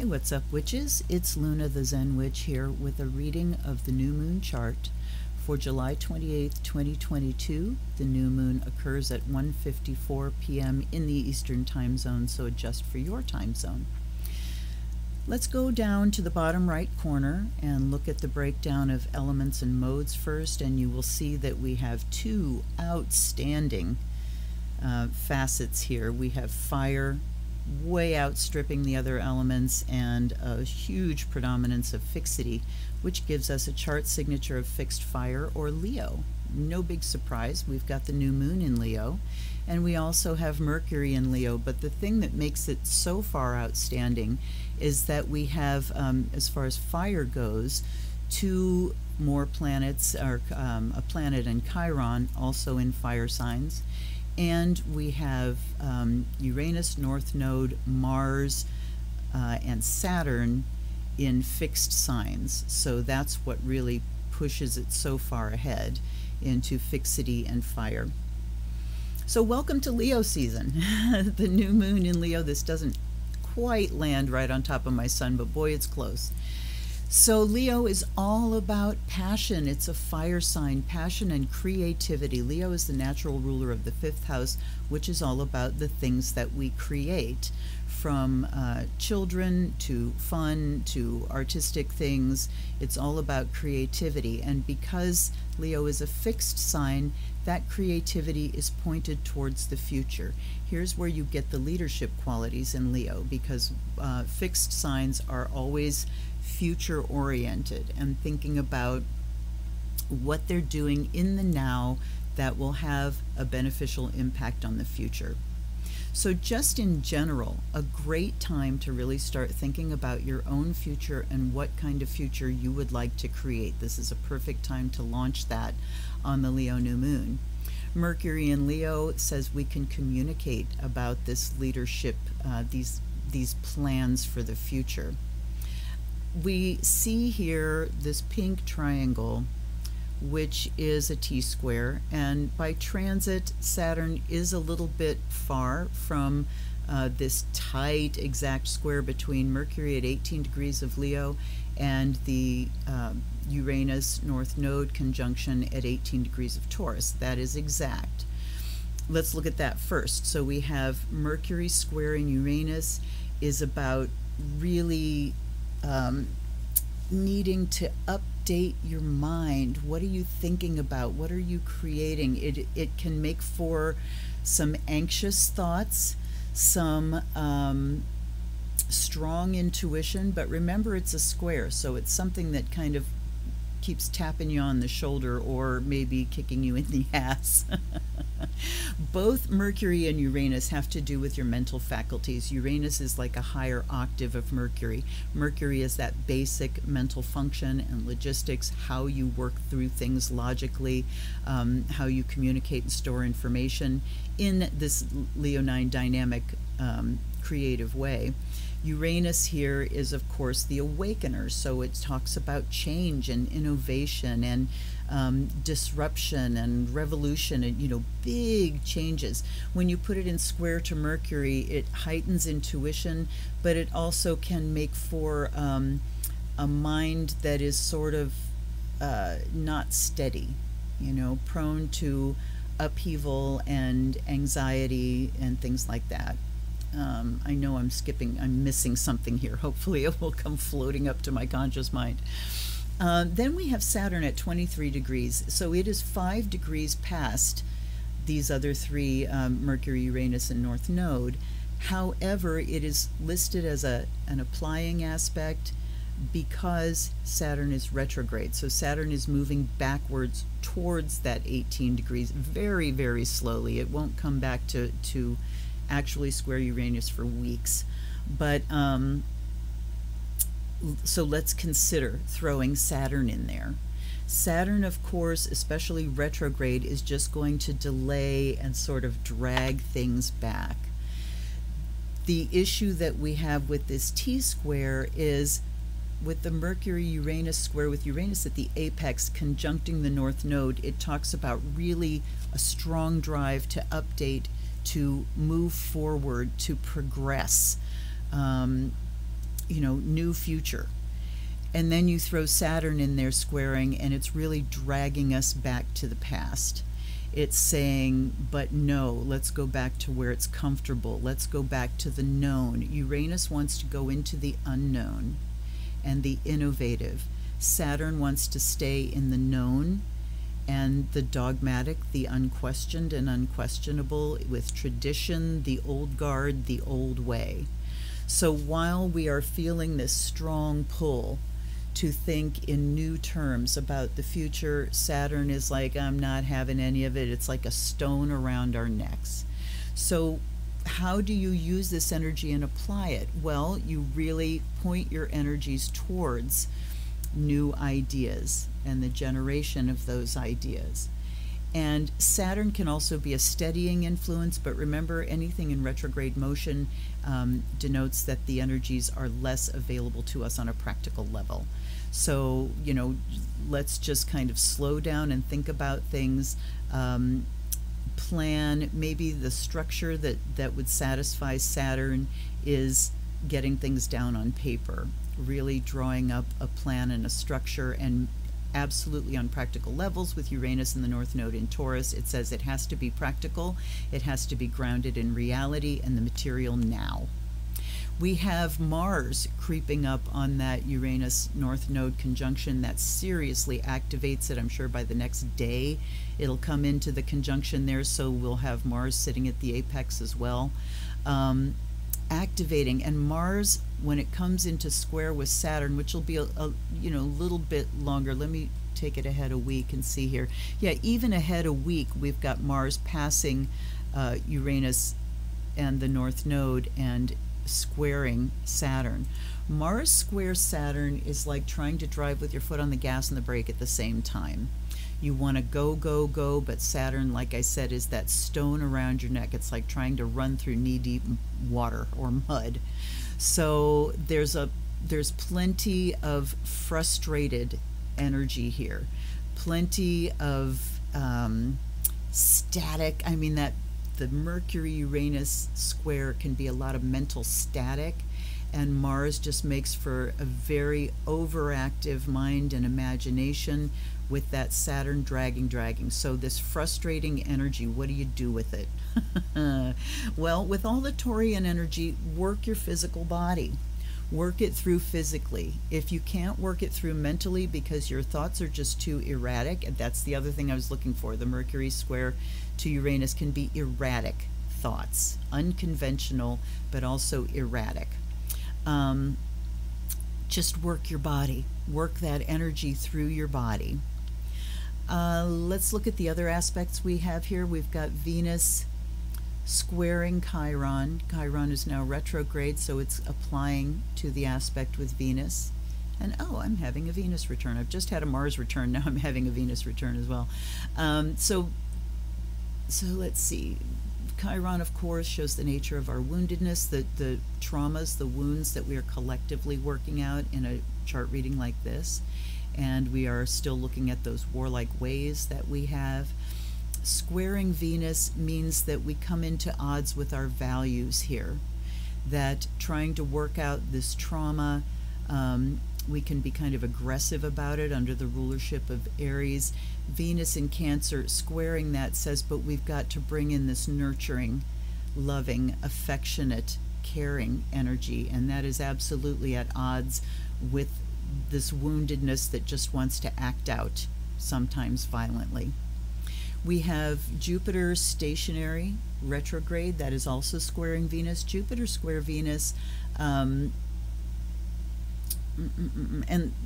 Hey, what's up, witches? It's Luna the Zen Witch here with a reading of the new moon chart for July 28th, 2022. The new moon occurs at 1:54 p.m. in the Eastern time zone, so adjust for your time zone. Let's go down to the bottom right corner and look at the breakdown of elements and modes first, and you will see that we have two outstanding facets here. We have fire, way outstripping the other elements, and a huge predominance of fixity, which gives us a chart signature of fixed fire or Leo. No big surprise, we've got the new moon in Leo, and we also have Mercury in Leo, but the thing that makes it so far outstanding is that we have, as far as fire goes, two more planets, or a planet in Chiron, also in fire signs. And we have Uranus, North Node, Mars, and Saturn in fixed signs. So that's what really pushes it so far ahead into fixity and fire. So welcome to Leo season. The new moon in Leo. This doesn't quite land right on top of my sun, but boy, it's close. So Leo is all about passion. It's a fire sign, passion and creativity. Leo is the natural ruler of the fifth house, which is all about the things that we create, from children to fun to artistic things. It's all about creativity. And because Leo is a fixed sign, that creativity is pointed towards the future. Here's where you get the leadership qualities in Leo, because fixed signs are always future oriented and thinking about what they're doing in the now that will have a beneficial impact on the future. So just in general, a great time to really start thinking about your own future and what kind of future you would like to create. This is a perfect time to launch that on the Leo new moon. Mercury in Leo says we can communicate about this leadership, these plans for the future. We see here this pink triangle, which is a T-square, and by transit, Saturn is a little bit far from this tight exact square between Mercury at 18 degrees of Leo and the Uranus North Node conjunction at 18 degrees of Taurus. That is exact. Let's look at that first. So we have Mercury squaring Uranus is about really needing to update your mind. What are you thinking about? What are you creating? It can make for some anxious thoughts, some strong intuition, but remember it's a square, so it's something that kind of keeps tapping you on the shoulder or maybe kicking you in the ass. Both Mercury and Uranus have to do with your mental faculties. Uranus is like a higher octave of Mercury. Mercury is that basic mental function and logistics, how you work through things logically, how you communicate and store information in this Leonine dynamic, creative way. Uranus here is, of course, the awakener, so it talks about change and innovation and disruption and revolution and, big changes. When you put it in square to Mercury, it heightens intuition, but it also can make for a mind that is sort of not steady, prone to upheaval and anxiety and things like that. I know I'm missing something here. Hopefully it will come floating up to my conscious mind. Then we have Saturn at 23 degrees. So it is 5 degrees past these other three, Mercury, Uranus, and North Node. However, it is listed as an applying aspect because Saturn is retrograde. So Saturn is moving backwards towards that 18 degrees very, very slowly. It won't come back to actually square Uranus for weeks. But so let's consider throwing Saturn in there. Saturn, of course, especially retrograde, is just going to delay and sort of drag things back. The issue that we have with this T-square is with the Mercury-Uranus square, with Uranus at the apex conjuncting the North Node, it talks about really a strong drive to update, to move forward, to progress. new future. And then you throw Saturn in there squaring, and it's really dragging us back to the past. It's saying, but no, let's go back to where it's comfortable. Let's go back to the known. Uranus wants to go into the unknown and the innovative. Saturn wants to stay in the known and the dogmatic, the unquestioned and unquestionable, with tradition, the old guard, the old way. So while we are feeling this strong pull to think in new terms about the future, Saturn is like, I'm not having any of it. It's like a stone around our necks. So how do you use this energy and apply it? Well, you really point your energies towards new ideas and the generation of those ideas. And Saturn can also be a steadying influence, but remember, anything in retrograde motion denotes that the energies are less available to us on a practical level. So, let's just kind of slow down and think about things, plan. Maybe the structure that would satisfy Saturn is getting things down on paper, really drawing up a plan and a structure, and absolutely on practical levels. With Uranus in the North Node in Taurus, it says it has to be practical, it has to be grounded in reality and the material now. We have Mars creeping up on that Uranus North Node conjunction that seriously activates it. I'm sure by the next day it'll come into the conjunction there, so we'll have Mars sitting at the apex as well. Activating, and Mars, when it comes into square with Saturn, which will be a little bit longer. Let me take it ahead a week and see here. Yeah, even ahead a week, we've got Mars passing Uranus and the North Node and squaring Saturn. Mars square Saturn is like trying to drive with your foot on the gas and the brake at the same time. You want to go, go, go, but Saturn, like I said, is that stone around your neck. It's like trying to run through knee-deep water or mud. So there's plenty of frustrated energy here, plenty of static. I mean, that the Mercury-Uranus square can be a lot of mental static, and Mars just makes for a very overactive mind and imagination with that Saturn dragging. So this frustrating energy, what do you do with it? Well, with all the Taurian energy, work your physical body. Work it through physically. If you can't work it through mentally because your thoughts are just too erratic, and that's the other thing I was looking for, the Mercury square to Uranus can be erratic thoughts, unconventional, but also erratic. Just work your body. Work that energy through your body. Let's look at the other aspects we have here. We've got Venus squaring Chiron. Chiron is now retrograde, so it's applying to the aspect with Venus. And oh, I'm having a Venus return. I've just had a Mars return. Now I'm having a Venus return as well. So let's see. Chiron, of course, shows the nature of our woundedness, the traumas, the wounds that we are collectively working out in a chart reading like this. And we are still looking at those warlike ways that we have. Squaring Venus means that we come into odds with our values here, that trying to work out this trauma, we can be kind of aggressive about it under the rulership of Aries. Venus in Cancer squaring that says, but we've got to bring in this nurturing, loving, affectionate, caring energy, and that is absolutely at odds with this woundedness that just wants to act out, sometimes violently. We have Jupiter stationary, retrograde, that is also squaring Venus. Jupiter square Venus, and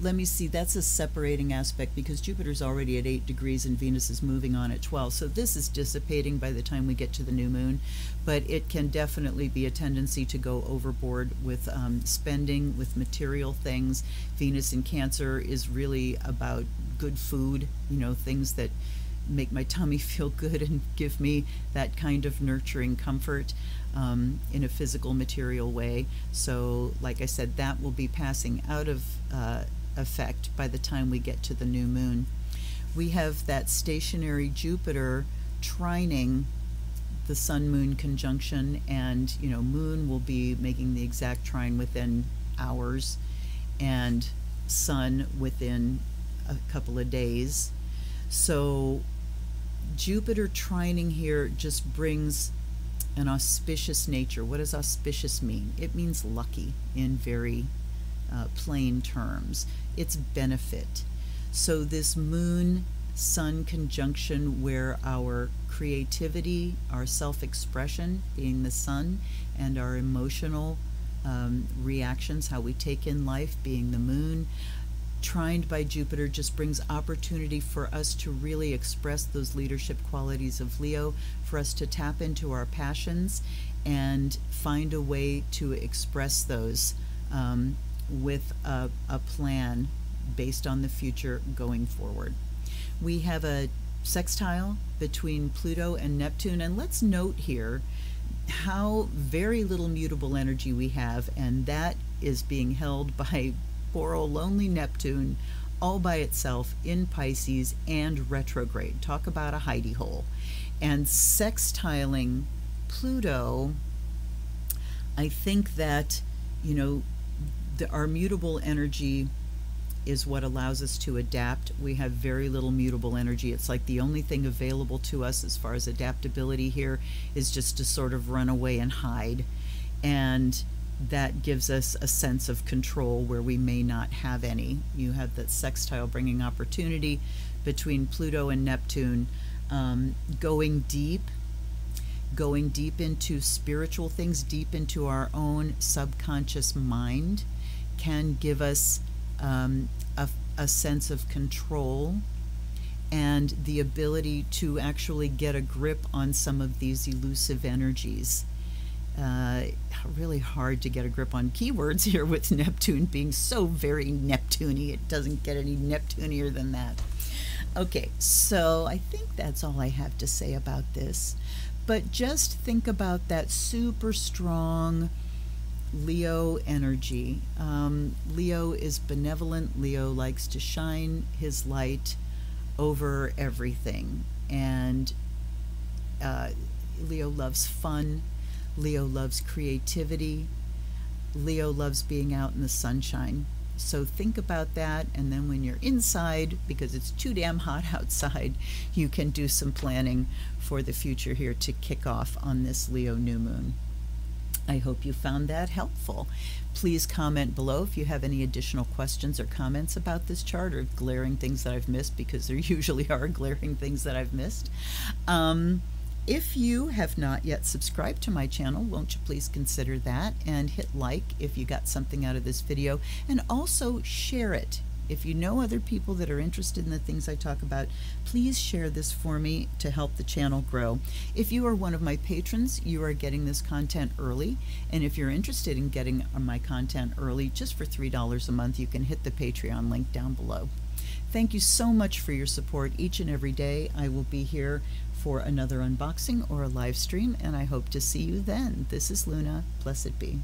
let me see, that's a separating aspect because Jupiter's already at 8 degrees and Venus is moving on at 12. So this is dissipating by the time we get to the new moon, but it can definitely be a tendency to go overboard with spending, with material things. Venus in Cancer is really about good food, things that make my tummy feel good and give me that kind of nurturing comfort in a physical, material way. So, like I said, that will be passing out of effect by the time we get to the new moon. We have that stationary Jupiter trining the Sun-Moon conjunction, and moon will be making the exact trine within hours, and Sun within a couple of days. So Jupiter trining here just brings an auspicious nature. What does auspicious mean? It means lucky in very plain terms. It's benefit. So this Moon Sun conjunction, where our creativity, our self-expression being the Sun, and our emotional reactions, how we take in life being the Moon, trined by Jupiter, just brings opportunity for us to really express those leadership qualities of Leo, for us to tap into our passions and find a way to express those with a plan based on the future going forward. We have a sextile between Pluto and Neptune, and let's note here how very little mutable energy we have, and that is being held by poor old lonely Neptune all by itself in Pisces and retrograde. Talk about a hidey hole. And sextiling Pluto, I think that, you know, our mutable energy is what allows us to adapt. We have very little mutable energy. It's like the only thing available to us as far as adaptability here is just to sort of run away and hide. And that gives us a sense of control where we may not have any. You have that sextile bringing opportunity between Pluto and Neptune, going deep into spiritual things, deep into our own subconscious mind, can give us a sense of control and the ability to actually get a grip on some of these elusive energies. Really hard to get a grip on keywords here with Neptune being so very Neptune-y. It doesn't get any Neptunier than that. Okay, so I think that's all I have to say about this. But just think about that super strong Leo energy. Leo is benevolent. Leo likes to shine his light over everything. And Leo loves fun. Leo loves creativity. Leo loves being out in the sunshine. So think about that, and then when you're inside, because it's too damn hot outside, you can do some planning for the future here to kick off on this Leo new moon. I hope you found that helpful. Please comment below if you have any additional questions or comments about this chart, or glaring things that I've missed, because there usually are glaring things that I've missed. If you have not yet subscribed to my channel, won't you please consider that, and hit like if you got something out of this video, and also share it. If you know other people that are interested in the things I talk about, please share this for me to help the channel grow. If you are one of my patrons, you are getting this content early, and if you're interested in getting my content early, just for $3 a month, you can hit the Patreon link down below. Thank you so much for your support each and every day. I will be here for another unboxing or a live stream, and I hope to see you then. This is Luna. Blessed be.